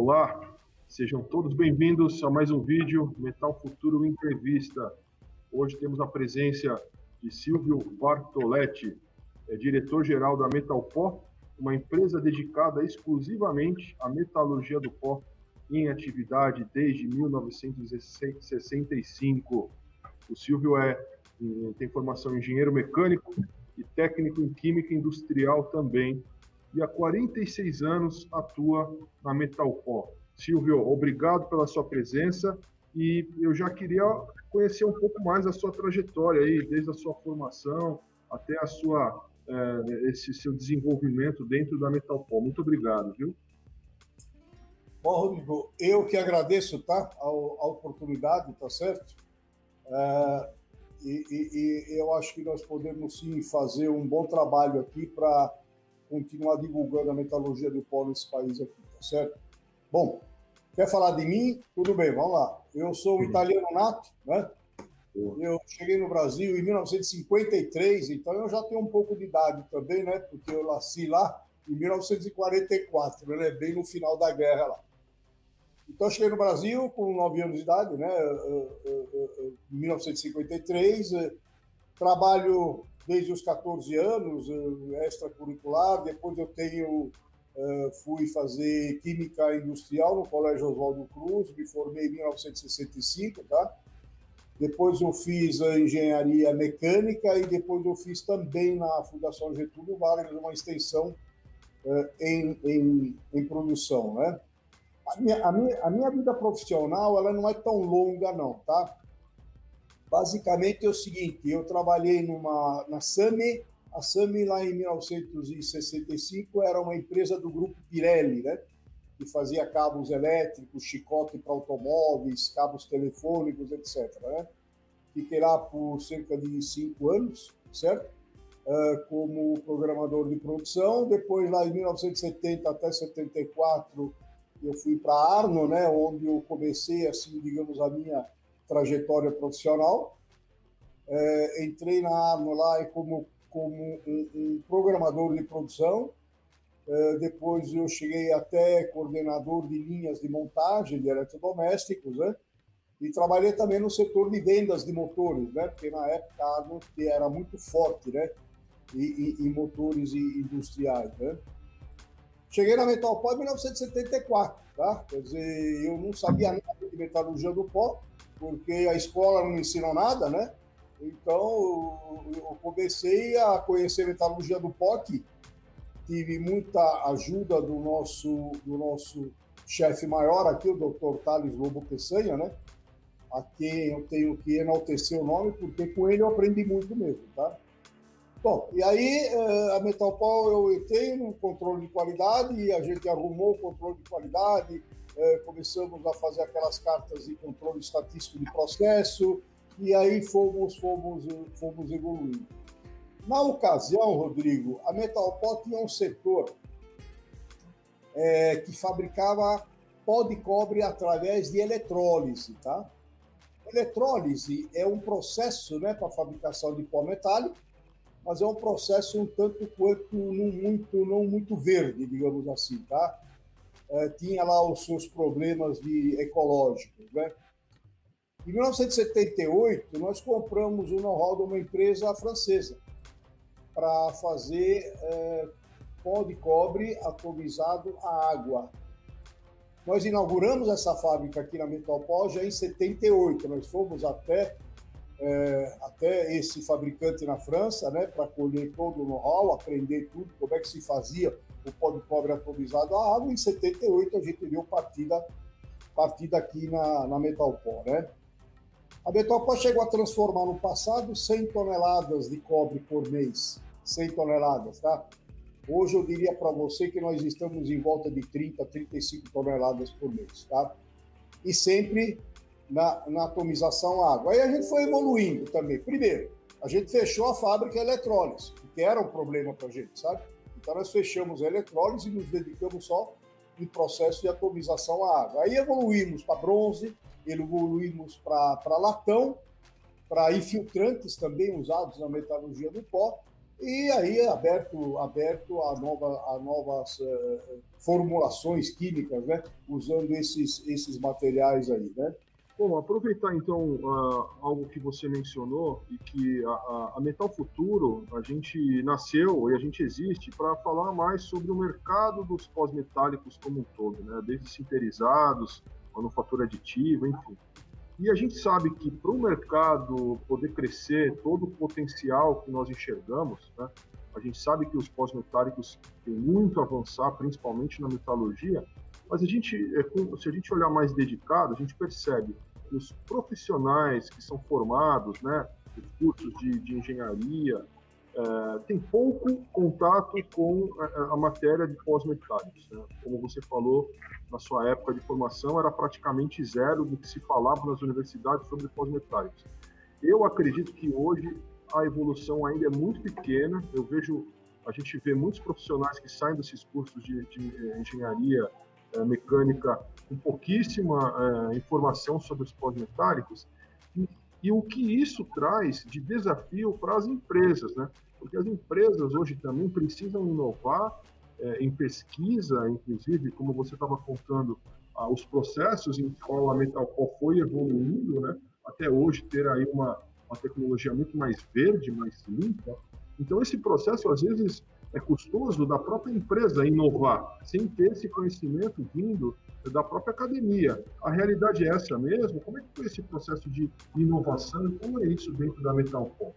Olá, sejam todos bem-vindos a mais um vídeo Metal Futuro Entrevista. Hoje temos a presença de Silvio Bartoletti, diretor-geral da Metalpó, uma empresa dedicada exclusivamente à metalurgia do pó, em atividade desde 1965. O Silvio tem formação em engenheiro mecânico e técnico em química industrial também, e há 46 anos atua na Metalpó. Silvio, obrigado pela sua presença, e eu já queria conhecer um pouco mais a sua trajetória aí, desde a sua formação até esse seu desenvolvimento dentro da Metalpó. Muito obrigado, viu? Bom, Rodrigo, eu que agradeço, tá, a oportunidade, tá certo? Eu acho que nós podemos sim fazer um bom trabalho aqui para continuar divulgando a metalurgia do pó nesse país aqui, tá certo? Bom, quer falar de mim? Tudo bem, vamos lá. Eu sou um italiano nato, né? Eu cheguei no Brasil em 1953, então eu já tenho um pouco de idade também, né? Porque eu nasci lá em 1944, né? Bem no final da guerra lá. Então eu cheguei no Brasil com 9 anos de idade, né? Em 1953, trabalho desde os 14 anos, extracurricular. Depois eu fui fazer Química Industrial no Colégio Oswaldo Cruz, me formei em 1965, tá? Depois eu fiz a Engenharia Mecânica e depois eu fiz também na Fundação Getúlio Vargas uma extensão em produção, né? A minha vida profissional ela não é tão longa, não, tá? Basicamente é o seguinte, eu trabalhei na SAMI. A SAMI, lá em 1965, era uma empresa do grupo Pirelli, né? Que fazia cabos elétricos, chicote para automóveis, cabos telefônicos, etc. Né? Fiquei lá por cerca de 5 anos, certo? Como programador de produção. Depois, lá em 1970 até 74, eu fui para a Arno, né? Onde eu comecei, assim, digamos, a minha trajetória profissional. Entrei na Arno lá como um programador de produção. Depois eu cheguei até coordenador de linhas de montagem de eletrodomésticos, né? E trabalhei também no setor de vendas de motores, né? Porque na época a Arno era muito forte, né? Em motores industriais, né? Cheguei na Metalpó em 1974, tá? Quer dizer, eu não sabia nada de metalurgia do pó, porque a escola não me ensinou nada, né? Então, eu comecei a conhecer metalurgia do pó aqui. Tive muita ajuda do nosso chefe maior aqui, o Dr. Thales Lobo Peçanha, né? A quem eu tenho que enaltecer o nome, porque com ele eu aprendi muito mesmo, tá? Bom, e aí a Metalpó eu entrei no controle de qualidade e a gente arrumou o controle de qualidade, começamos a fazer aquelas cartas de controle estatístico de processo e aí fomos evoluindo. Na ocasião, Rodrigo, a Metalpó tinha um setor que fabricava pó de cobre através de eletrólise, tá? Eletrólise é um processo, né, para fabricação de pó metálico, mas é um processo um tanto quanto não muito verde, digamos assim, tá? Tinha lá os seus problemas ecológicos, né? Em 1978, nós compramos o know-how de uma empresa francesa para fazer pó de cobre atomizado à água. Nós inauguramos essa fábrica aqui na Metalpó já em 78. Nós fomos até esse fabricante na França, né, para colher todo o know-how, aprender tudo, como é que se fazia o pó de cobre atomizado à água. Em 78 a gente deu partida aqui na Metalpó, né? A Metalpó chegou a transformar no passado 100 toneladas de cobre por mês. 100 toneladas, tá? Hoje eu diria para você que nós estamos em volta de 30, 35 toneladas por mês, tá? E sempre na atomização à água. Aí a gente foi evoluindo também. Primeiro, a gente fechou a fábrica eletrólise, que era um problema para a gente, sabe? Então nós fechamos a eletrólise e nos dedicamos só em processo de atomização à água. Aí evoluímos para bronze, evoluímos para latão, para infiltrantes também usados na metalurgia do pó, e aí é aberto a novas formulações químicas, né? Usando esses materiais aí, né? Bom, aproveitar então algo que você mencionou e que a Metal Futuro, a gente nasceu e a gente existe para falar mais sobre o mercado dos pós-metálicos como um todo, né? Desde sinterizados, manufatura aditiva, enfim. E a gente sabe que para o mercado poder crescer, todo o potencial que nós enxergamos, né? A gente sabe que os pós-metálicos têm muito a avançar, principalmente na metalurgia, mas se a gente olhar mais dedicado, a gente percebe que os profissionais que são formados, né, os cursos de engenharia, tem pouco contato com a matéria de pós-metálicos, né? Como você falou, na sua época de formação, era praticamente zero do que se falava nas universidades sobre pós-metálicos. Eu acredito que hoje a evolução ainda é muito pequena. A gente vê muitos profissionais que saem desses cursos de engenharia mecânica com pouquíssima informação sobre os pós-metálicos e o que isso traz de desafio para as empresas, né? Porque as empresas hoje também precisam inovar em pesquisa, inclusive, como você estava contando, os processos em qual a Metalco foi evoluindo, né? Até hoje ter aí uma tecnologia muito mais verde, mais limpa. Então, esse processo, às vezes, é custoso da própria empresa inovar, sem ter esse conhecimento vindo da própria academia. A realidade é essa mesmo? Como é que foi esse processo de inovação e como é isso dentro da Metalco?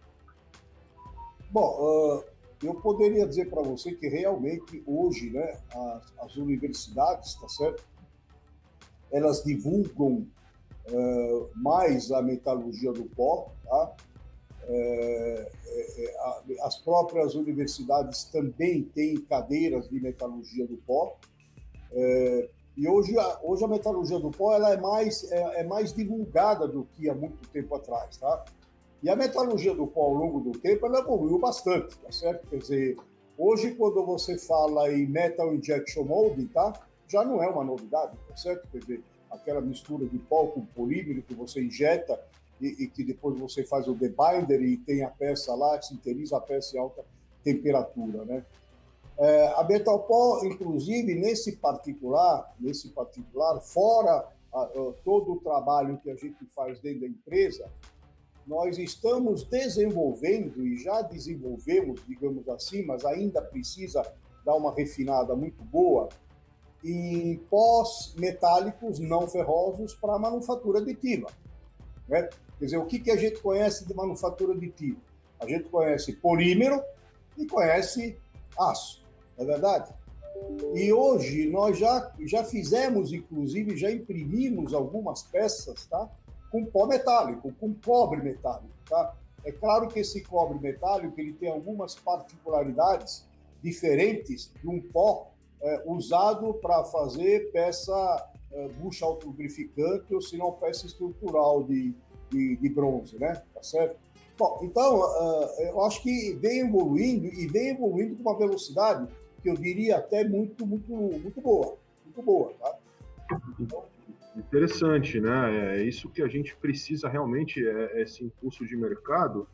Bom, eu poderia dizer para você que realmente hoje, né, as universidades, tá certo? Elas divulgam mais a metalurgia do pó, tá? As próprias universidades também têm cadeiras de metalurgia do pó. E hoje a metalurgia do pó ela é mais divulgada do que há muito tempo atrás, tá? E a metalurgia do pó, ao longo do tempo, ela evoluiu bastante, tá certo? Quer dizer, hoje, quando você fala em metal injection molding, tá? Já não é uma novidade, tá certo? Quer dizer, aquela mistura de pó com polímero que você injeta e que depois você faz o debinder e tem a peça lá, sinteriza a peça em alta temperatura, né? A Metalpó, inclusive, nesse particular, fora todo o trabalho que a gente faz dentro da empresa, nós estamos desenvolvendo e já desenvolvemos, digamos assim, mas ainda precisa dar uma refinada muito boa, em pós-metálicos não ferrosos para manufatura aditiva, né? Quer dizer, o que a gente conhece de manufatura aditiva? A gente conhece polímero e conhece aço, não é verdade? E hoje nós já fizemos, inclusive, já imprimimos algumas peças, tá? Com pó metálico, com cobre metálico, tá? É claro que esse cobre metálico ele tem algumas particularidades diferentes de um pó usado para fazer peça bucha autolubrificante ou se não peça estrutural de bronze, né? Tá certo? Bom, então eu acho que vem evoluindo com uma velocidade que eu diria até muito boa, tá? Interessante, né? É isso que a gente precisa realmente, esse impulso de mercado.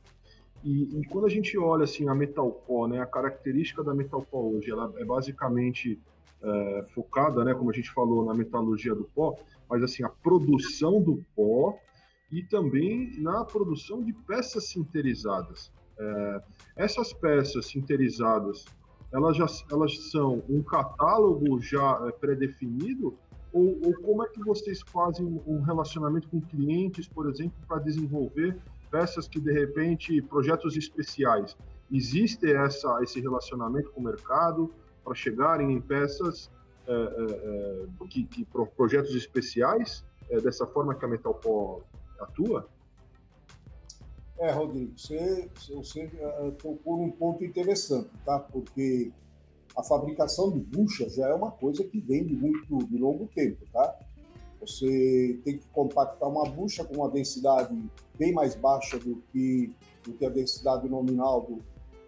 E quando a gente olha assim a Metalco, né, a característica da Metalco hoje, ela é basicamente focada, né, como a gente falou, na metalurgia do pó, mas assim a produção do pó e também na produção de peças sinterizadas. Essas peças sinterizadas, elas são um catálogo já pré-definido ou como é que vocês fazem um relacionamento com clientes, por exemplo, para desenvolver peças que, de repente, projetos especiais? Existe esse relacionamento com o mercado para chegarem em peças projetos especiais, dessa forma que a Metalco atua? Rodrigo, você tocou num ponto interessante, tá? Porque a fabricação de bucha já é uma coisa que vem de longo tempo, tá? Você tem que compactar uma bucha com uma densidade bem mais baixa do que a densidade nominal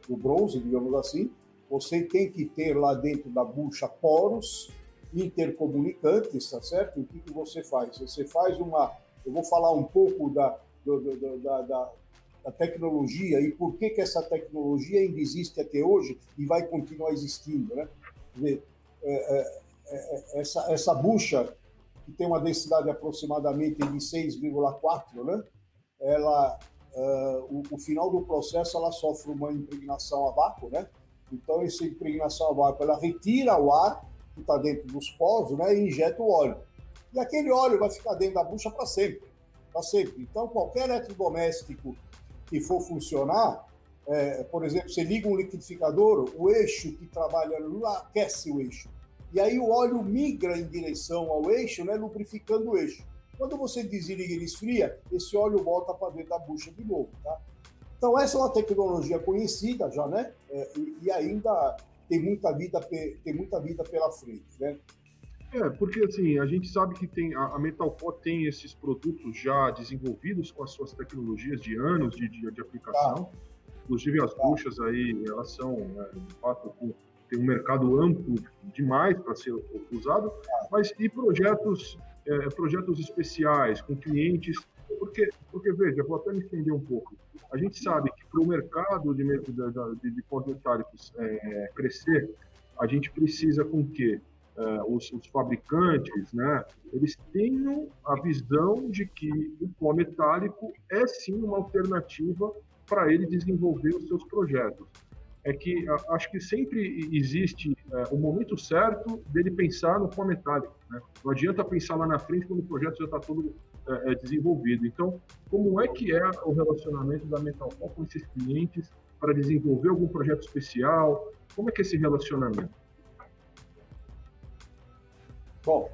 do bronze, digamos assim. Você tem que ter lá dentro da bucha poros intercomunicantes, tá certo? O que você faz? Você faz eu vou falar um pouco a tecnologia e por que essa tecnologia ainda existe até hoje e vai continuar existindo, né? Essa bucha, que tem uma densidade aproximadamente de 6,4, né? Ela, o final do processo, ela sofre uma impregnação a vácuo, né? Então, essa impregnação a vácuo, ela retira o ar que está dentro dos poros, né? E injeta o óleo. E aquele óleo vai ficar dentro da bucha para sempre. Para sempre. Então, qualquer eletrodoméstico que for funcionar, por exemplo, você liga um liquidificador, o eixo que trabalha lá aquece o eixo. E aí o óleo migra em direção ao eixo, né, lubrificando o eixo. Quando você desliga e ele esfria, esse óleo volta para dentro da bucha de novo. Tá? Então, essa é uma tecnologia conhecida já, né? E ainda tem muita vida pela frente, né? Porque assim, a gente sabe que a Metalport tem esses produtos já desenvolvidos com as suas tecnologias de anos de aplicação. Inclusive as buchas aí, elas são, de fato, tem um mercado amplo demais para ser usado, mas e projetos especiais, com clientes, porque veja, vou até me estender um pouco. A gente sabe que para o mercado de pós-metálicos crescer, a gente precisa com que os fabricantes, né, eles tenham a visão de que o pó metálico é sim uma alternativa para ele desenvolver os seus projetos. É que acho que sempre existe o momento certo dele pensar no pó metálico, né? Não adianta pensar lá na frente quando o projeto já está todo desenvolvido. Então, como é que é o relacionamento da Metalport com esses clientes para desenvolver algum projeto especial? Como é que é esse relacionamento? Bom,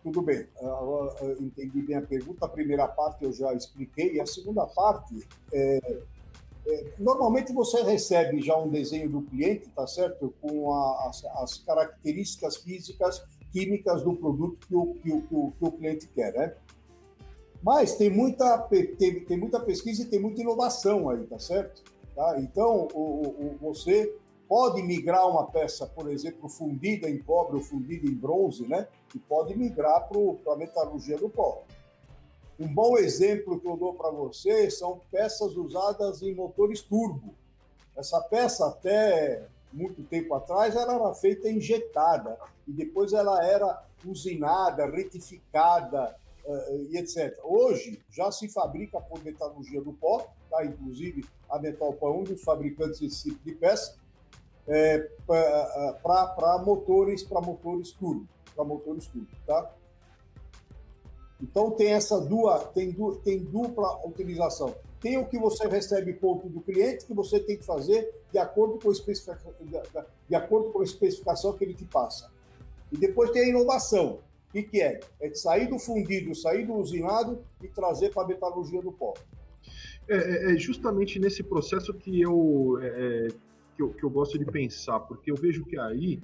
tudo bem. Eu entendi bem a pergunta. A primeira parte eu já expliquei. E a segunda parte, normalmente você recebe já um desenho do cliente, tá certo? Com as características físicas, químicas do produto que o cliente quer, né? Mas tem muita pesquisa e tem muita inovação aí, tá certo? Tá? Então, você pode migrar uma peça, por exemplo, fundida em cobre ou fundida em bronze, né? E pode migrar para a metalurgia do pó. Um bom exemplo que eu dou para você são peças usadas em motores turbo. Essa peça, até muito tempo atrás, ela era feita injetada e depois ela era usinada, retificada e etc. Hoje, já se fabrica por metalurgia do pó, tá? Inclusive a Metalport é um dos fabricantes desse tipo de peça, para motores turbo, tá? Então tem dupla utilização. Tem o que você recebe ponto do cliente, que você tem que fazer de acordo com a especificação que ele te passa. E depois tem a inovação. O que é? É de sair do fundido, sair do usinado e trazer para a metalurgia do pó. É justamente nesse processo que eu gosto de pensar, porque eu vejo que aí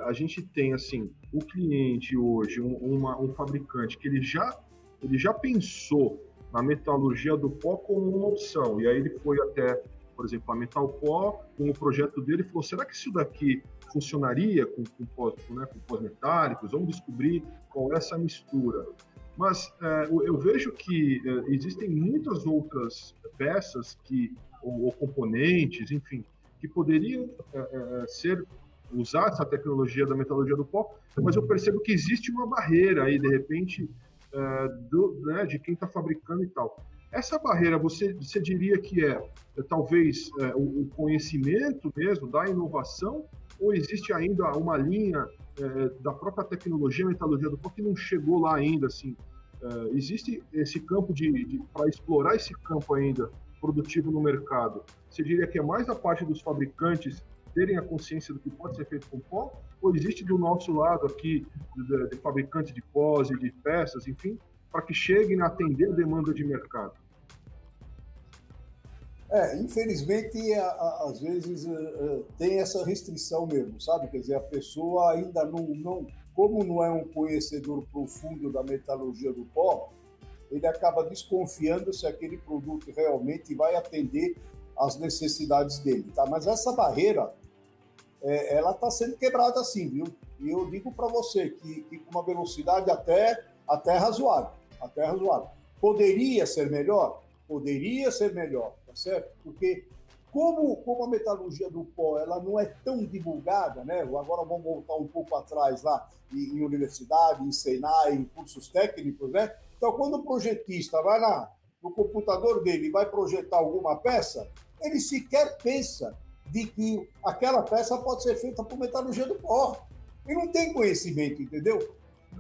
a gente tem assim o cliente hoje, um fabricante que ele já pensou na metalurgia do pó como uma opção, e aí ele foi até, por exemplo, a Metalport, com o projeto dele, falou, será que isso daqui funcionaria com pós-metálicos? Vamos descobrir qual é essa mistura. Mas eu vejo que existem muitas outras peças ou componentes, enfim, que poderiam usar essa tecnologia da metalurgia do pó, mas eu percebo que existe uma barreira aí, de repente, de quem está fabricando e tal. Essa barreira, você diria que talvez o conhecimento mesmo da inovação, ou existe ainda uma linha da própria tecnologia, metalurgia do pó, que não chegou lá ainda, assim? Existe esse campo para explorar esse campo ainda produtivo no mercado? Você diria que é mais da parte dos fabricantes terem a consciência do que pode ser feito com pó, ou existe do nosso lado aqui, de fabricante de pós e de peças, enfim, para que cheguem a atender a demanda de mercado? Infelizmente, às vezes tem essa restrição mesmo, sabe? Quer dizer, a pessoa ainda não como não é um conhecedor profundo da metalurgia do pó, ele acaba desconfiando se aquele produto realmente vai atender às necessidades dele, tá? Mas essa barreira, ela está sendo quebrada sim, viu? E eu digo para você que com uma velocidade até razoável, Poderia ser melhor? Poderia ser melhor, tá certo? Porque como a metalurgia do pó ela não é tão divulgada, né? Agora vamos voltar um pouco atrás lá em universidade, em Senai, em cursos técnicos, né? Então, quando o projetista vai lá no computador dele e vai projetar alguma peça, ele sequer pensa de que aquela peça pode ser feita por metalurgia do pó. Ele não tem conhecimento, entendeu?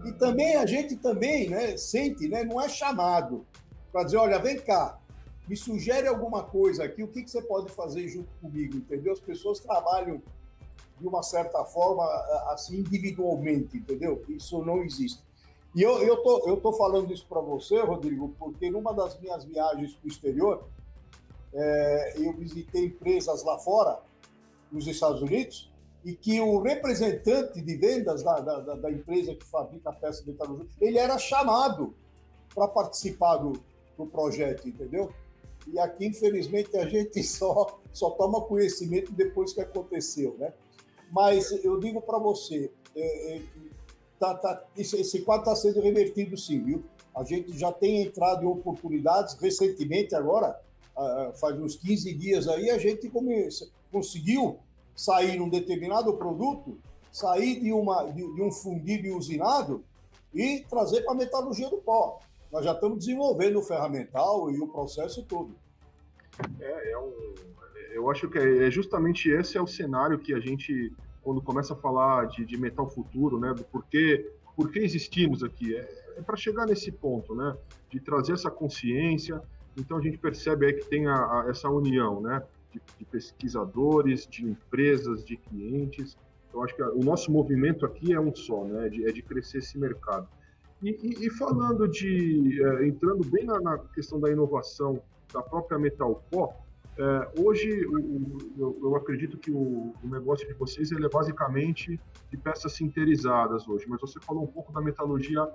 E também a gente também, né, sente, né, não é chamado para dizer, olha, vem cá, me sugere alguma coisa aqui, o que você pode fazer junto comigo, entendeu? As pessoas trabalham de uma certa forma, assim, individualmente, entendeu? Isso não existe. E eu tô falando isso para você, Rodrigo, porque numa das minhas viagens para o exterior, eu visitei empresas lá fora, nos Estados Unidos, e que o representante de vendas da empresa que fabrica a peça de metalurgia, ele era chamado para participar do projeto, entendeu? E aqui, infelizmente, a gente só toma conhecimento depois que aconteceu, né? Mas eu digo para você, esse quadro está sendo revertido sim, viu? A gente já tem entrado em oportunidades, recentemente agora, faz uns 15 dias aí, a gente conseguiu sair num determinado produto, sair de um fundido e usinado e trazer para a metalurgia do pó. Nós já estamos desenvolvendo o ferramental e o processo todo. Eu acho que é justamente esse é o cenário que a gente, quando começa a falar de metal futuro, né, do porquê existimos aqui, é para chegar nesse ponto, né, de trazer essa consciência. Então a gente percebe aí que tem essa união, né, de pesquisadores, de empresas, de clientes. Eu acho que o nosso movimento aqui é um só, né, é de crescer esse mercado. E falando entrando bem na questão da inovação da própria Metalpó, hoje eu acredito que o negócio de vocês ele é basicamente de peças sinterizadas hoje, mas você falou um pouco da metalurgia,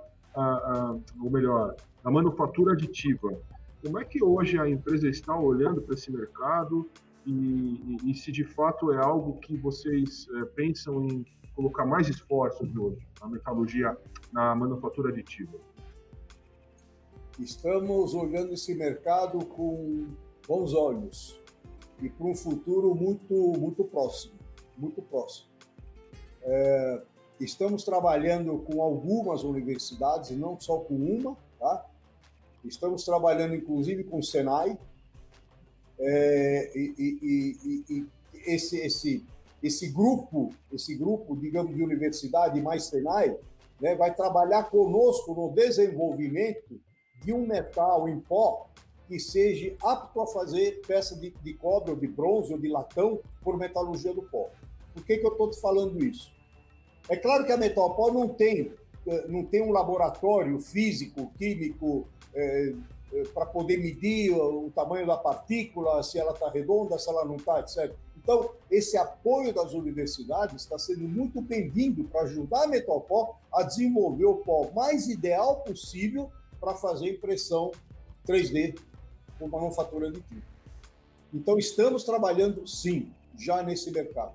ou melhor, da manufatura aditiva. Como é que hoje a empresa está olhando para esse mercado e se de fato é algo que vocês pensam em colocar mais esforços hoje na metalurgia, na manufatura aditiva? Estamos olhando esse mercado com bons olhos e para um futuro muito próximo, muito próximo. Estamos trabalhando com algumas universidades, e não só com uma, tá? Estamos trabalhando inclusive com o Senai, esse grupo, digamos, de universidade mais Senai, né, vai trabalhar conosco no desenvolvimento de um metal em pó que seja apto a fazer peça de cobre, ou de bronze, ou de latão, por metalurgia do pó. Por que eu estou te falando isso? É claro que a Metalpó não tem um laboratório físico, químico, para poder medir o tamanho da partícula, se ela está redonda, se ela não está, etc. Então, esse apoio das universidades está sendo muito bem-vindo para ajudar a Metalpó a desenvolver o pó mais ideal possível para fazer impressão 3D com manufatura aditiva. Então, estamos trabalhando, sim, já nesse mercado.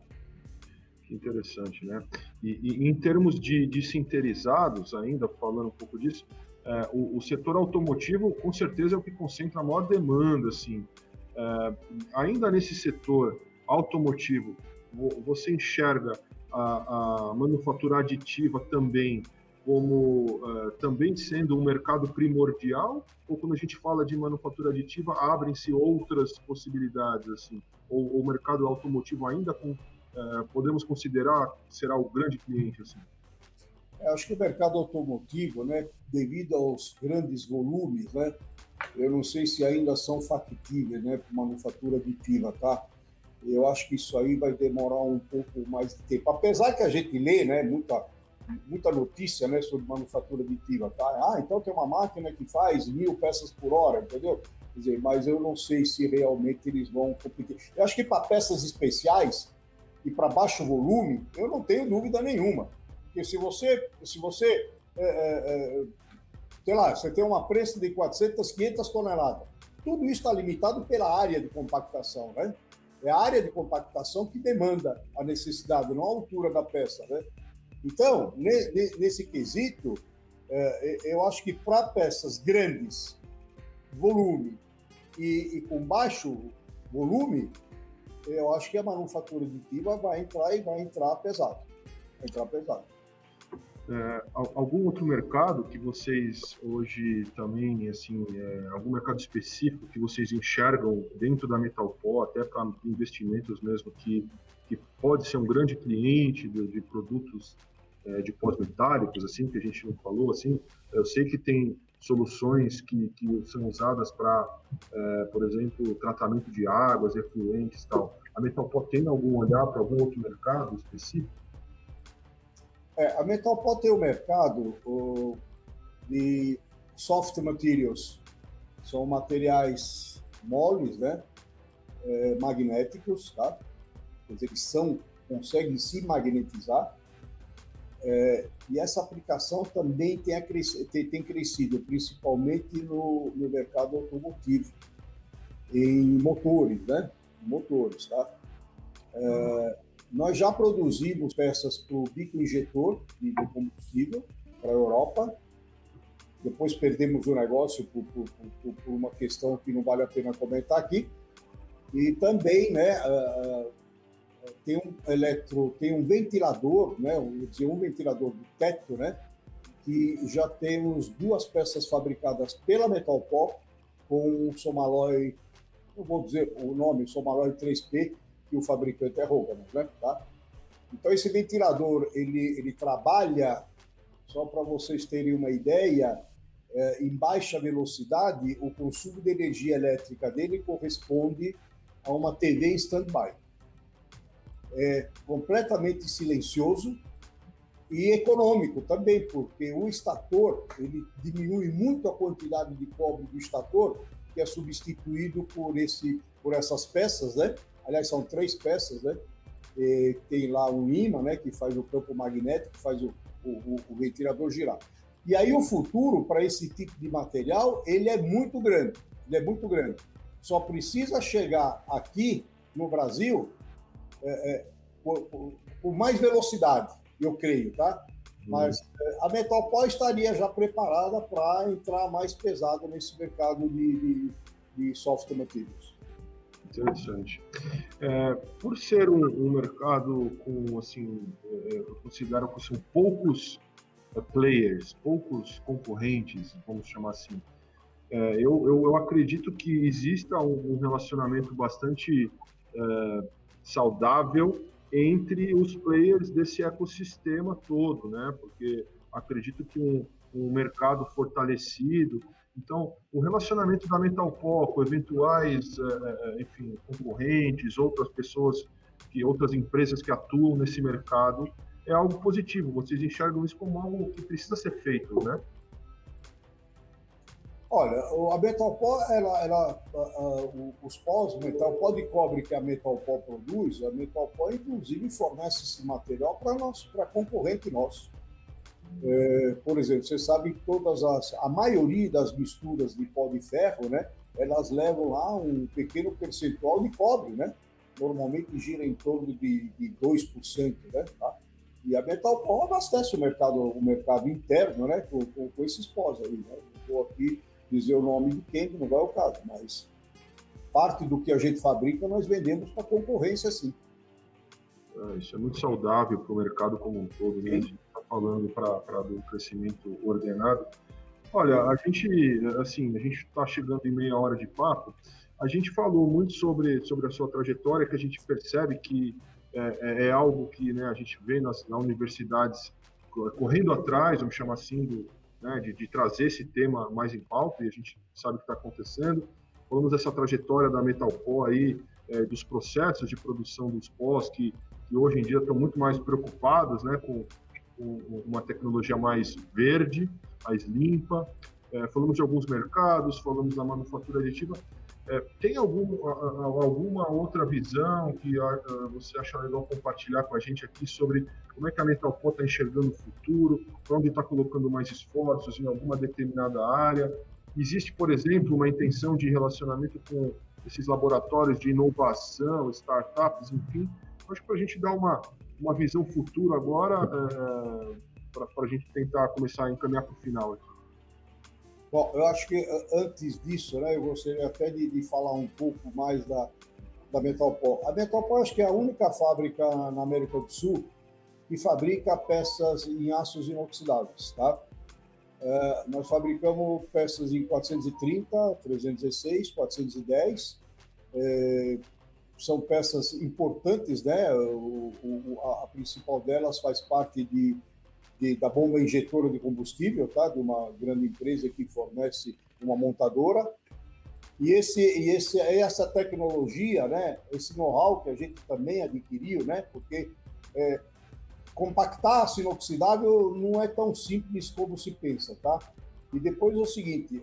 Que interessante, né? E em termos de sinterizados, ainda falando um pouco disso, o setor automotivo, com certeza, é o que concentra a maior demanda, assim. Ainda nesse setor automotivo, você enxerga a manufatura aditiva também como também sendo um mercado primordial? Ou quando a gente fala de manufatura aditiva, abrem-se outras possibilidades, assim? Ou o mercado automotivo ainda podemos considerar que será o grande cliente, assim? Acho que o mercado automotivo, né, devido aos grandes volumes, né, eu não sei se ainda são factíveis, né, para manufatura aditiva, tá? Eu acho que isso aí vai demorar um pouco mais de tempo. Apesar que a gente lê, né, muita notícia, né, sobre manufatura aditiva, tá? Então tem uma máquina que faz 1000 peças por hora, entendeu? Quer dizer, mas eu não sei se realmente eles vão competir. Eu acho que para peças especiais e para baixo volume, eu não tenho dúvida nenhuma. Porque se você sei lá, você tem uma prensa de 400, 500 toneladas, tudo isso está limitado pela área de compactação, né? É a área de compactação que demanda a necessidade, não a altura da peça, né? Então, nesse quesito, eu acho que para peças grandes, volume e com baixo volume, eu acho que a manufatura aditiva vai entrar pesado. Vai entrar pesado. Algum outro mercado que vocês hoje também, assim, algum mercado específico que vocês enxergam dentro da Metalpó, até para investimentos mesmo, que pode ser um grande cliente de produtos de pós-metálicos, assim, que a gente não falou, assim, eu sei que tem soluções que são usadas para, por exemplo, tratamento de águas, efluentes e tal. A Metalpó tem algum olhar para algum outro mercado específico? A Metalpó tem o mercado de soft materials, são materiais moles, né? Magnéticos, tá? Quer dizer, eles conseguem se magnetizar. E essa aplicação também tem crescido, principalmente no mercado automotivo, em motores, né? Motores, tá? Nós já produzimos peças para o bico injetor de combustível para a Europa. Depois perdemos o negócio por uma questão que não vale a pena comentar aqui. E também, né, tem um ventilador, né, um ventilador de teto, né, que já temos 2 peças fabricadas pela Metalpó com o Somaloy, não vou dizer o nome, Somaloy 3P, que o fabricante é Hogan, né? Tá? Então, esse ventilador, ele trabalha, só para vocês terem uma ideia, em baixa velocidade, o consumo de energia elétrica dele corresponde a uma TV em stand-by. É completamente silencioso e econômico também, porque o estator, ele diminui muito a quantidade de cobre do estator, que é substituído por essas peças, né? Aliás, são 3 peças, né? Tem lá um ímã, né, que faz o campo magnético, que faz o ventilador girar. E aí o futuro, para esse tipo de material, ele é muito grande. Ele é muito grande. Só precisa chegar aqui no Brasil com mais velocidade, eu creio, tá? Mas a Metalpó estaria já preparada para entrar mais pesado nesse mercado de soft materials. Interessante. Por ser um mercado com, assim, eu considero que são poucos players, poucos concorrentes, vamos chamar assim, eu acredito que exista um relacionamento bastante saudável entre os players desse ecossistema todo, né? Porque acredito que um mercado fortalecido. Então, o relacionamento da Metalpó com eventuais, enfim, concorrentes, outras empresas que atuam nesse mercado, é algo positivo. Vocês enxergam isso como algo que precisa ser feito, né? Olha, a Metalpó, os pós, o Metalpó de cobre que a Metalpó produz, a Metalpó, inclusive, fornece esse material para concorrente nosso. Por exemplo, você sabe que a maioria das misturas de pó de ferro, né, elas levam lá um pequeno percentual de cobre, né? Normalmente gira em torno de 2%, né? Tá? E a Metalpó abastece o mercado interno, né, com esses pós aí, né? Não vou aqui dizer o nome de quem, que não vai ao caso, mas parte do que a gente fabrica nós vendemos para concorrência, sim. Isso é muito saudável para o mercado como um todo, né? A gente está falando para um crescimento ordenado. Olha, a gente está chegando em meia hora de papo. A gente falou muito sobre a sua trajetória, que a gente percebe que é algo que, né, a gente vê nas universidades correndo atrás, vamos chamar assim, né, de trazer esse tema mais em pauta, e a gente sabe o que está acontecendo. Falamos dessa trajetória da Metalpó aí, dos processos de produção dos pós, que hoje em dia estão muito mais preocupados, né, com uma tecnologia mais verde, mais limpa. Falamos de alguns mercados, falamos da manufatura aditiva. Tem alguma outra visão que você acha legal compartilhar com a gente aqui sobre como é que a Metalpó está enxergando o futuro, para onde está colocando mais esforços em alguma determinada área? Existe, por exemplo, uma intenção de relacionamento com esses laboratórios de inovação, startups, enfim? Acho que para a gente dar uma visão futura agora, para a gente tentar começar a encaminhar para o final aqui. Bom, eu acho que antes disso, né, eu gostaria até de falar um pouco mais da Metalpol. A Metalpol, acho que é a única fábrica na América do Sul que fabrica peças em aços inoxidáveis, tá? Nós fabricamos peças em 430, 316, 410. São peças importantes, né? A principal delas faz parte da bomba injetora de combustível, tá? De uma grande empresa que fornece uma montadora. E essa tecnologia, né? Esse know-how que a gente também adquiriu, né? Porque compactar aço inoxidável não é tão simples como se pensa, tá? E depois é o seguinte,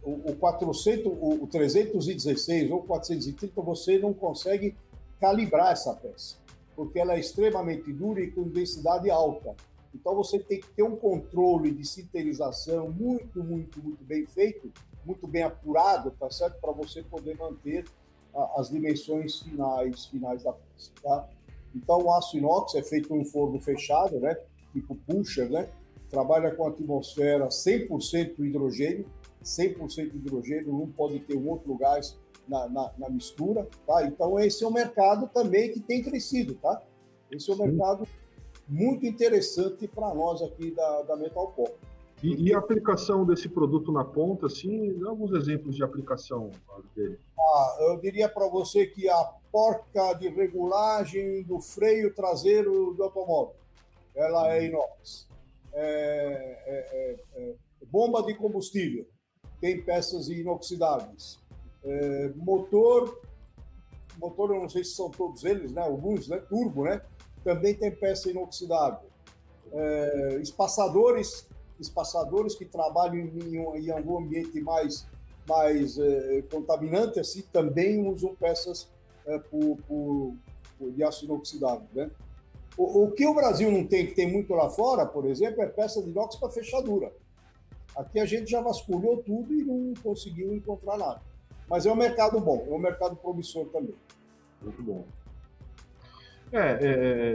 o 316 ou 430 você não consegue calibrar essa peça, porque ela é extremamente dura e com densidade alta. Então você tem que ter um controle de sinterização muito, muito, muito bem feito, muito bem apurado, tá certo? Para você poder manter as dimensões finais da peça, tá? Então, o aço inox é feito em um forno fechado, né? Tipo pusher, né? Trabalha com a atmosfera 100% hidrogênio, 100% hidrogênio, não pode ter um outro gás na mistura, tá? Então, esse é um mercado também que tem crescido, tá? Esse é um mercado muito interessante para nós aqui da Metalpol. E a aplicação desse produto na ponta, assim, dá alguns exemplos de aplicação dele. Eu diria para você que a porca de regulagem do freio traseiro do automóvel, ela é inox. Bomba de combustível, tem peças inoxidáveis. Motor, eu não sei se são todos eles, né? Alguns, né? Turbo, né? Também tem peça inoxidável. Espaçadores que trabalham em algum ambiente mais contaminante, assim, também usam peças de aço inoxidável, né? O que o Brasil não tem, que tem muito lá fora, por exemplo, é peça de inox para fechadura. Aqui a gente já vasculhou tudo e não conseguiu encontrar nada. Mas é um mercado bom, é um mercado promissor também. Muito bom.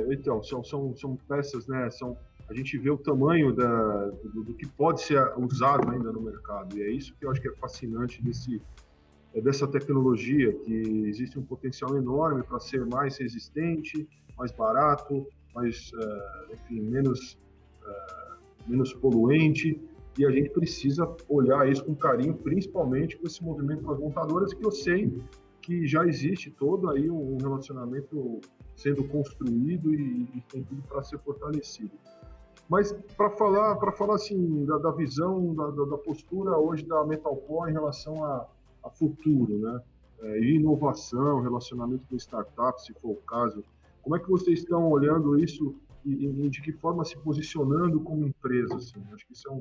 Então, são peças, né? A gente vê o tamanho do que pode ser usado ainda no mercado. E é isso que eu acho que é fascinante dessa tecnologia, que existe um potencial enorme para ser mais resistente, mais barato, enfim, menos poluente. E a gente precisa olhar isso com carinho, principalmente com esse movimento das montadoras, que eu sei que já existe todo aí um relacionamento sendo construído e tem tudo para ser fortalecido. Mas para falar assim da visão, da postura hoje da Metalpol em relação a futuro, né? E inovação, relacionamento com startups, se for o caso, como é que vocês estão olhando isso e de que forma se posicionando como empresa? Assim? Acho que isso é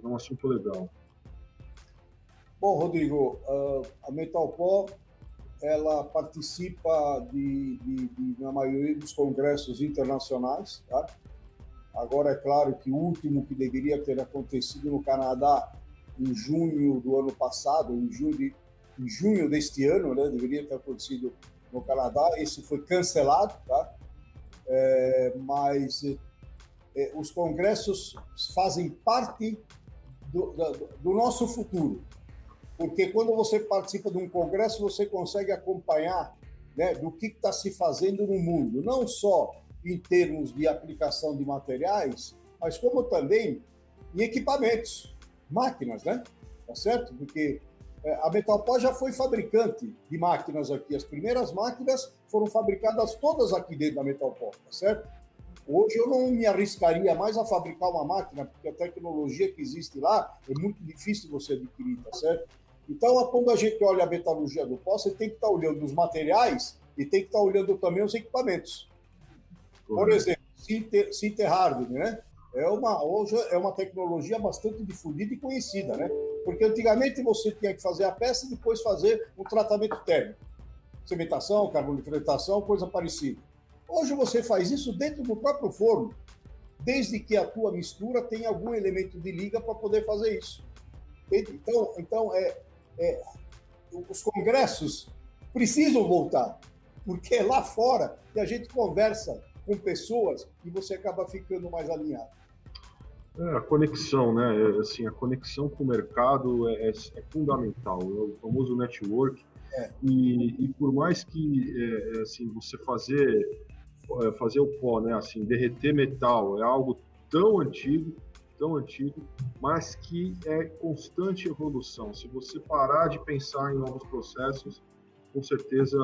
um assunto legal. Bom, Rodrigo, a Metalpol ela participa na maioria dos congressos internacionais, tá? Agora, é claro que o último que deveria ter acontecido no Canadá em junho do ano passado, em junho deste ano, né, deveria ter acontecido no Canadá, esse foi cancelado, tá? Mas os congressos fazem parte do nosso futuro, porque quando você participa de um congresso, você consegue acompanhar, né, do que está se fazendo no mundo, não só em termos de aplicação de materiais, mas como também em equipamentos, máquinas, né? Tá certo? Porque a Metalpol já foi fabricante de máquinas aqui. As primeiras máquinas foram fabricadas todas aqui dentro da Metalpol, tá certo? Hoje eu não me arriscaria mais a fabricar uma máquina, porque a tecnologia que existe lá é muito difícil você adquirir, tá certo? Então, quando a gente olha a metalurgia do pó, você tem que estar olhando os materiais e tem que estar olhando também os equipamentos. Por exemplo, Sinter Hardening, né? Hoje é uma tecnologia bastante difundida e conhecida, né? Porque antigamente você tinha que fazer a peça e depois fazer um tratamento térmico. Cementação, carbonifratação, coisa parecida. Hoje você faz isso dentro do próprio forno, desde que a tua mistura tenha algum elemento de liga para poder fazer isso. Então os congressos precisam voltar, porque é lá fora que a gente conversa com pessoas e você acaba ficando mais alinhado. A conexão, né? Assim, a conexão com o mercado é fundamental. É o famoso network. E por mais que assim, você fazer o pó, né? Assim, derreter metal é algo tão antigo, mas que é constante evolução. Se você parar de pensar em novos processos, com certeza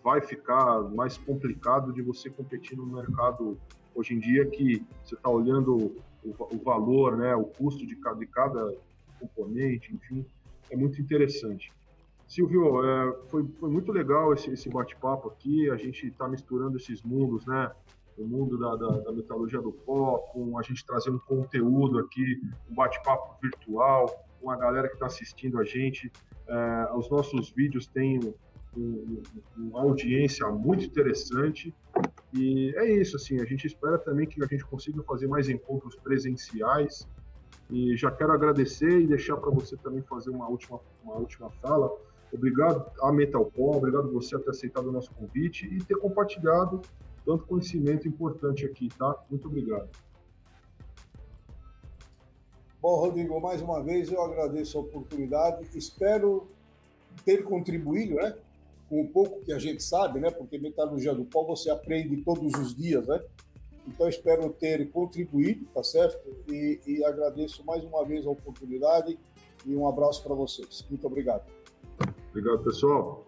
vai ficar mais complicado de você competir no mercado hoje em dia, que você está olhando o valor, né, o custo de cada componente, enfim, é muito interessante. Silvio, foi muito legal esse bate-papo aqui. A gente está misturando esses mundos, né? O mundo da metalurgia do pó, com a gente trazendo conteúdo aqui, um bate-papo virtual, com a galera que está assistindo a gente. Os nossos vídeos têm uma audiência muito interessante. E é isso, assim, a gente espera também que a gente consiga fazer mais encontros presenciais. E já quero agradecer e deixar para você também fazer uma última fala. Obrigado a Metalpó, obrigado você por ter aceitado o nosso convite e ter compartilhado tanto conhecimento importante aqui, tá? Muito obrigado. Bom, Rodrigo, mais uma vez eu agradeço a oportunidade, espero ter contribuído, né, com um pouco que a gente sabe, né, porque metalurgia do pó você aprende todos os dias, né? Então, espero ter contribuído, tá certo? E agradeço mais uma vez a oportunidade e um abraço para vocês. Muito obrigado. Obrigado, pessoal.